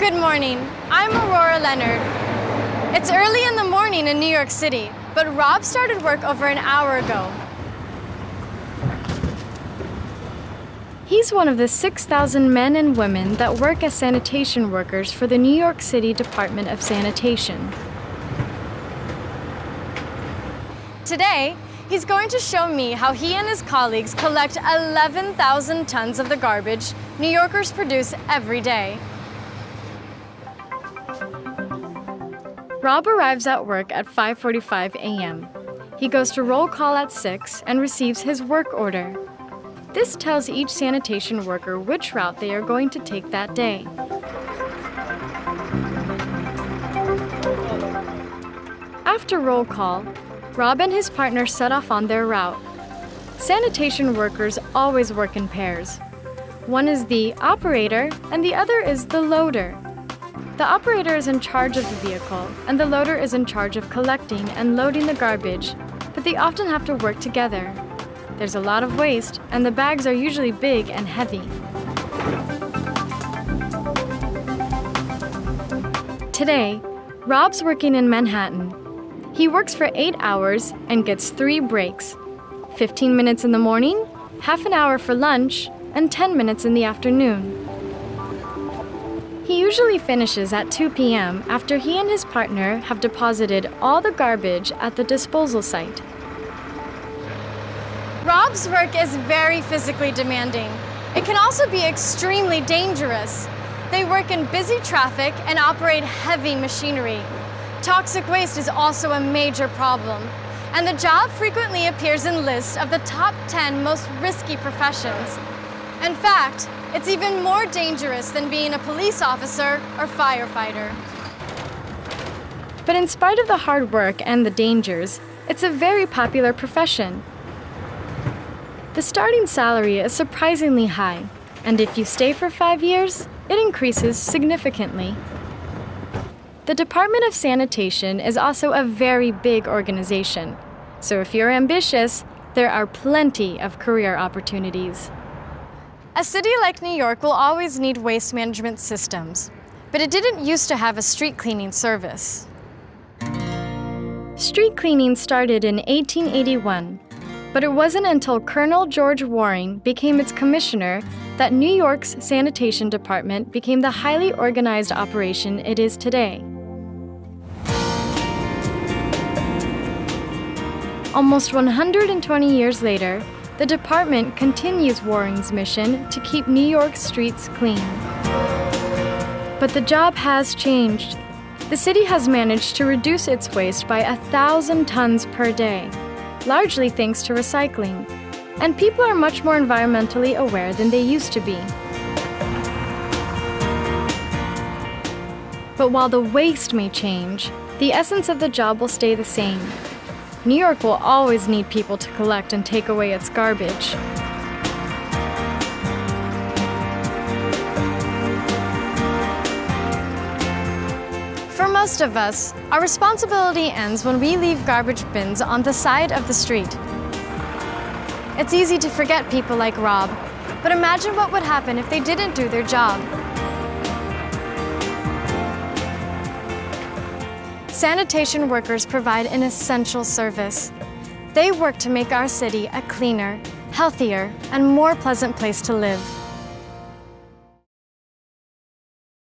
Good morning. I'm Aurora Leonard. It's early in the morning in New York City, but Rob started work over an hour ago. He's one of the 6,000 men and women that work as sanitation workers for the New York City Department of Sanitation. Today, he's going to show me how he and his colleagues collect 11,000 tons of the garbage New Yorkers produce every day. Rob arrives at work at 5:45 a.m. He goes to roll call at 6 and receives his work order. This tells each sanitation worker which route they are going to take that day. After roll call, Rob and his partner set off on their route. Sanitation workers always work in pairs. One is the operator and the other is the loader. The operator is in charge of the vehicle, and the loader is in charge of collecting and loading the garbage, but they often have to work together. There's a lot of waste, and the bags are usually big and heavy. Today, Rob's working in Manhattan. He works for 8 hours and gets 3 breaks: 15 minutes in the morning, half an hour for lunch, and 10 minutes in the afternoon. He usually finishes at 2 p.m. after he and his partner have deposited all the garbage at the disposal site. Rob's work is very physically demanding. It can also be extremely dangerous. They work in busy traffic and operate heavy machinery. Toxic waste is also a major problem, and the job frequently appears in lists of the top 10 most risky professions. In fact, it's even more dangerous than being a police officer or firefighter. But in spite of the hard work and the dangers, it's a very popular profession. The starting salary is surprisingly high, and if you stay for 5 years, it increases significantly. The Department of Sanitation is also a very big organization, so if you're ambitious, there are plenty of career opportunities. A city like New York will always need waste management systems, but it didn't used to have a street cleaning service. Street cleaning started in 1881, but it wasn't until Colonel George Waring became its commissioner that New York's sanitation department became the highly organized operation it is today. Almost 120 years later, the department continues Waring's mission to keep New York's streets clean. But the job has changed. The city has managed to reduce its waste by 1,000 tons per day, largely thanks to recycling, and people are much more environmentally aware than they used to be. But while the waste may change, the essence of the job will stay the same. New York will always need people to collect and take away its garbage. For most of us, our responsibility ends when we leave garbage bins on the side of the street. It's easy to forget people like Rob, but imagine what would happen if they didn't do their job. Sanitation workers provide an essential service. They work to make our city a cleaner, healthier, and more pleasant place to live.